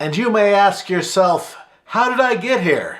And you may ask yourself, how did I get here?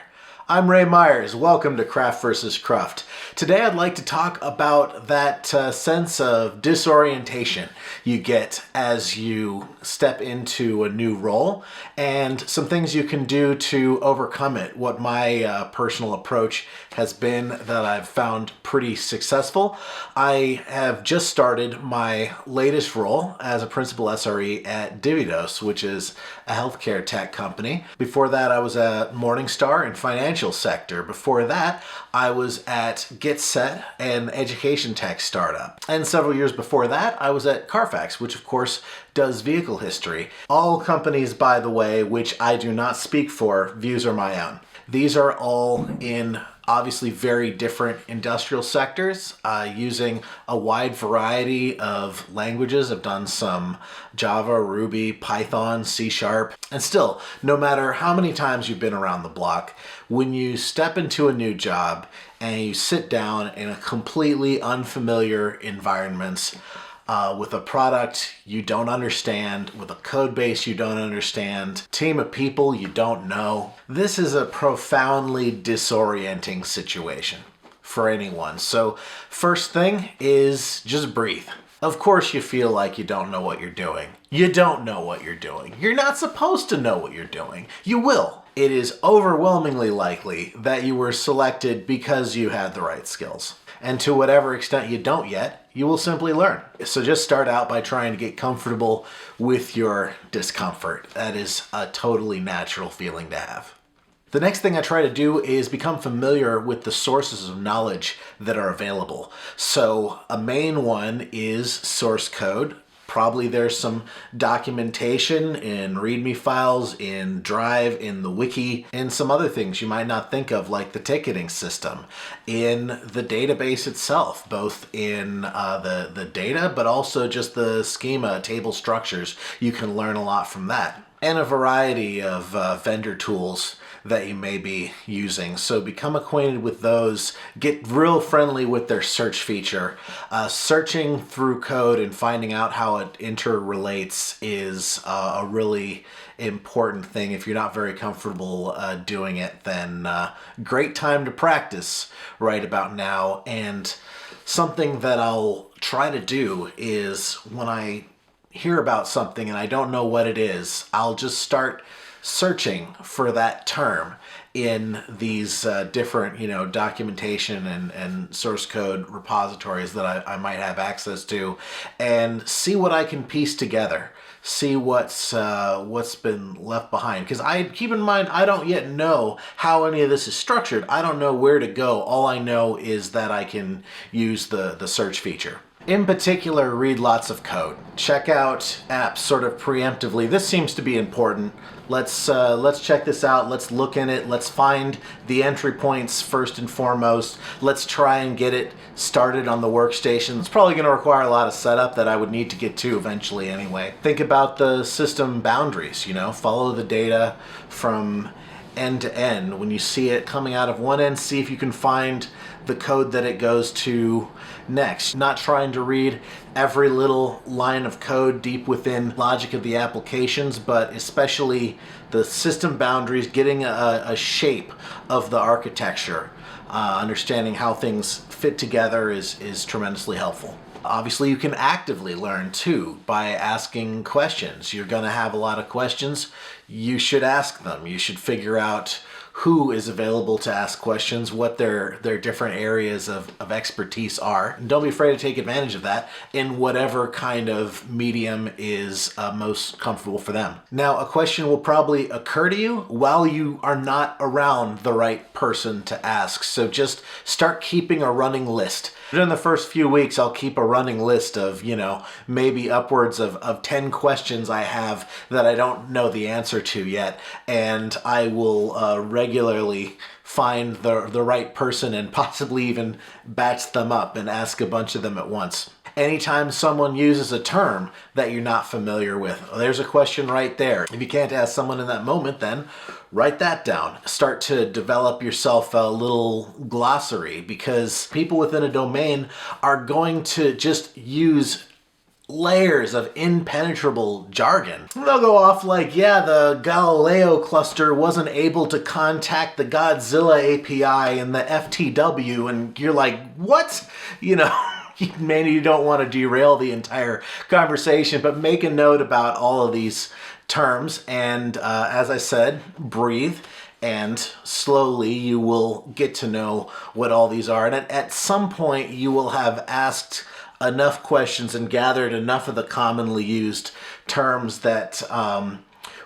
I'm Ray Myers. Welcome to Craft vs. Cruft. Today I'd like to talk about that sense of disorientation you get as you step into a new role and some things you can do to overcome it. What my personal approach has been that I've found pretty successful. I have just started my latest role as a principal SRE at Dividos, which is a healthcare tech company. Before that, I was at Morningstar in financial sector. Before that, I was at GetSet, an education tech startup. And several years before that, I was at Carfax, which of course does vehicle history. All companies, by the way, which I do not speak for, views are my own. These are all in obviously very different industrial sectors, using a wide variety of languages. I've done some Java, Ruby, Python, C#, and still, no matter how many times you've been around the block, when you step into a new job and you sit down in a completely unfamiliar environment, with a product you don't understand, with a code base you don't understand, team of people you don't know. This is a profoundly disorienting situation for anyone. So first thing is just breathe. Of course you feel like you don't know what you're doing. You don't know what you're doing. You're not supposed to know what you're doing. You will. It is overwhelmingly likely that you were selected because you had the right skills. And to whatever extent you don't yet, you will simply learn. So just start out by trying to get comfortable with your discomfort. That is a totally natural feeling to have. The next thing I try to do is become familiar with the sources of knowledge that are available. So a main one is source code. Probably there's some documentation in README files, in Drive, in the wiki, and some other things you might not think of, like the ticketing system, in the database itself, both in the data, but also just the schema, table structures. You can learn a lot from that. And a variety of vendor tools that you may be using. So become acquainted with those, get real friendly with their search feature. Searching through code and finding out how it interrelates is a really important thing. If you're not very comfortable doing it, then great time to practice right about now. And something that I'll try to do is when I hear about something and I don't know what it is, I'll just start searching for that term in these different, documentation and source code repositories that I might have access to, and see what I can piece together. See what's been left behind. Because keep in mind, I don't yet know how any of this is structured. I don't know where to go. All I know is that I can use the search feature. In particular, read lots of code. Check out apps sort of preemptively. This seems to be important. Let's check this out. Let's look in it. Let's find the entry points first and foremost. Let's try and get it started on the workstation. It's probably going to require a lot of setup that I would need to get to eventually anyway. Think about the system boundaries, follow the data from end to end. When you see it coming out of one end, see if you can find the code that it goes to next. Not trying to read every little line of code deep within logic of the applications, but especially the system boundaries, getting a shape of the architecture. Understanding how things fit together is tremendously helpful. Obviously, you can actively learn too by asking questions. You're going to have a lot of questions. You should ask them. You should figure out who is available to ask questions, what their different areas of expertise are. And don't be afraid to take advantage of that in whatever kind of medium is most comfortable for them. Now, a question will probably occur to you while you are not around the right person to ask. So just start keeping a running list. During the first few weeks, I'll keep a running list of, maybe upwards of 10 questions I have that I don't know the answer to yet. And I will regularly find the right person and possibly even batch them up and ask a bunch of them at once. Anytime someone uses a term that you're not familiar with, there's a question right there. If you can't ask someone in that moment, then write that down. Start to develop yourself a little glossary, because people within a domain are going to just use layers of impenetrable jargon. They'll go off like, yeah, the Galileo cluster wasn't able to contact the Godzilla API and the FTW, and you're like, what? You know, maybe you don't want to derail the entire conversation, but make a note about all of these terms, and as I said, breathe, and slowly you will get to know what all these are. And at some point you will have asked enough questions and gathered enough of the commonly used terms that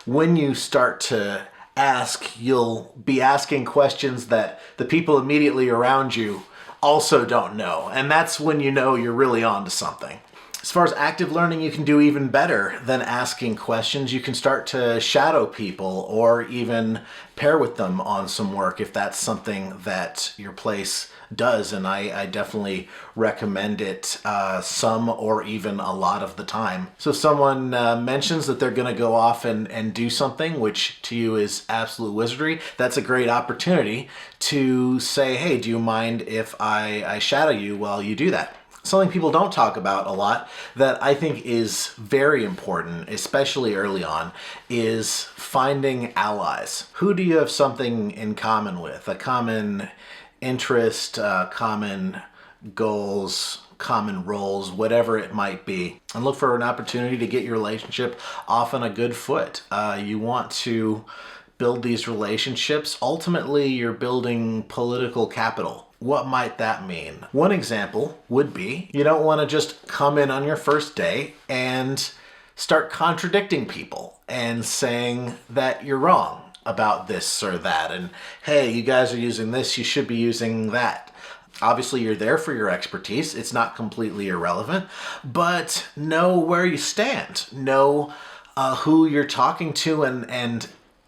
when you start to ask, you'll be asking questions that the people immediately around you also don't know. And that's when you know you're really onto something. As far as active learning, you can do even better than asking questions. You can start to shadow people or even pair with them on some work if that's something that your place does. And I definitely recommend it some or even a lot of the time. So if someone mentions that they're going to go off and do something, which to you is absolute wizardry, that's a great opportunity to say, hey, do you mind if I shadow you while you do that? Something people don't talk about a lot that I think is very important, especially early on, is finding allies. Who do you have something in common with? A common interest, common goals, common roles, whatever it might be. And look for an opportunity to get your relationship off on a good foot. You want to build these relationships. Ultimately, you're building political capital. What might that mean? One example would be you don't want to just come in on your first day and start contradicting people and saying that you're wrong about this or that. And hey, you guys are using this, you should be using that. Obviously, you're there for your expertise. It's not completely irrelevant, but know where you stand. Know who you're talking to and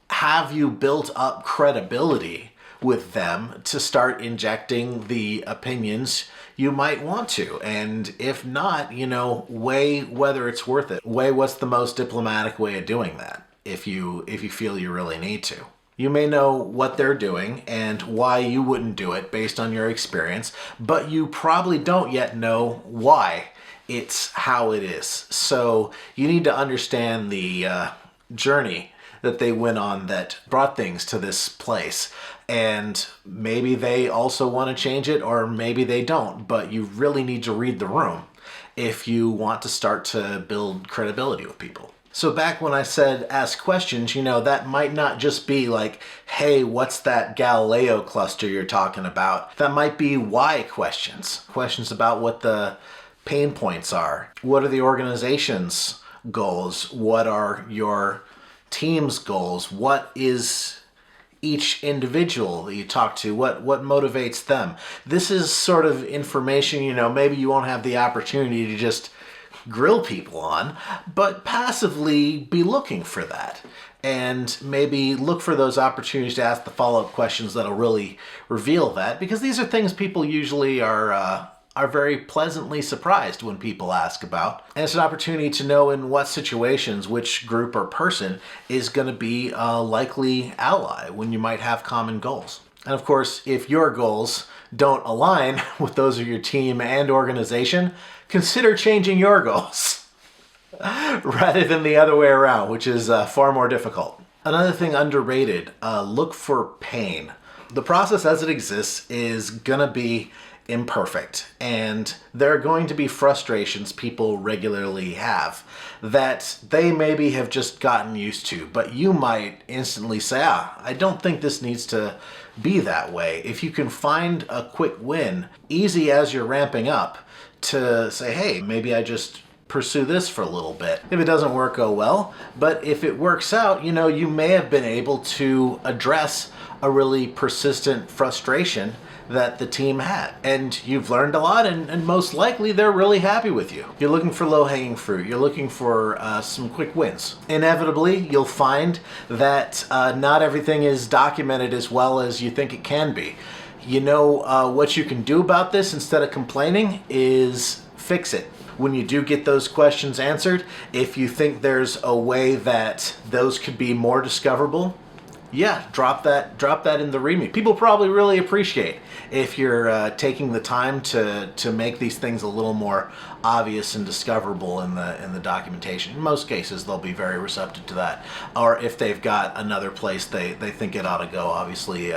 have you built up credibility with them to start injecting the opinions you might want to. And if not, you know, weigh whether it's worth it. Weigh what's the most diplomatic way of doing that if you feel you really need to. You may know what they're doing and why you wouldn't do it based on your experience, but you probably don't yet know why it's how it is. So you need to understand the journey that they went on that brought things to this place. And maybe they also want to change it, or maybe they don't, but you really need to read the room if you want to start to build credibility with people. So back when I said ask questions, you know, that might not just be like, hey, what's that Galileo cluster you're talking about? That might be why questions. Questions about what the pain points are. What are the organization's goals? What are your team's goals? What is each individual that you talk to, what motivates them? This is sort of information, you know, maybe you won't have the opportunity to just grill people on, but passively be looking for that. And maybe look for those opportunities to ask the follow-up questions that'll really reveal that, because these are things people usually are very pleasantly surprised when people ask about. And it's an opportunity to know in what situations which group or person is going to be a likely ally when you might have common goals. And of course, if your goals don't align with those of your team and organization, consider changing your goals rather than the other way around, which is far more difficult. Another thing underrated, look for pain. The process as it exists is going to be imperfect, and there are going to be frustrations people regularly have that they maybe have just gotten used to, but you might instantly say, I don't think this needs to be that way. If you can find a quick win, easy as you're ramping up, to say, hey, maybe I just pursue this for a little bit. If it doesn't work, oh well, but if it works out, you know, you may have been able to address a really persistent frustration that the team had. And you've learned a lot, and most likely they're really happy with you. You're looking for low-hanging fruit. You're looking for some quick wins. Inevitably, you'll find that not everything is documented as well as you think it can be. You know, what you can do about this instead of complaining is fix it. When you do get those questions answered, if you think there's a way that those could be more discoverable, yeah, drop that in the README. People probably really appreciate if you're taking the time to make these things a little more obvious and discoverable in the documentation. In most cases, they'll be very receptive to that. Or if they've got another place they think it ought to go, obviously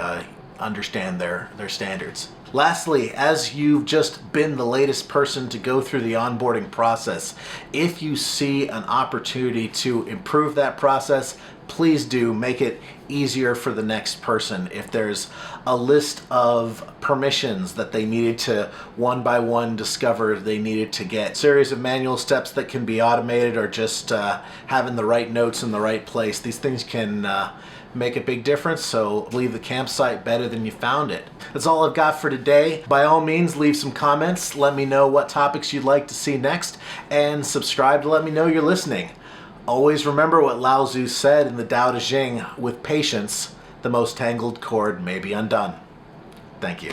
understand their standards. Lastly, as you've just been the latest person to go through the onboarding process, if you see an opportunity to improve that process, please do make it easier for the next person. If there's a list of permissions that they needed to one by one discover they needed to get, series of manual steps that can be automated, or just having the right notes in the right place, these things can make a big difference. So leave the campsite better than you found it. That's all I've got for today. By all means, leave some comments. Let me know what topics you'd like to see next, and subscribe to let me know you're listening. Always remember what Lao Tzu said in the Tao Te Ching: with patience, the most tangled cord may be undone. Thank you.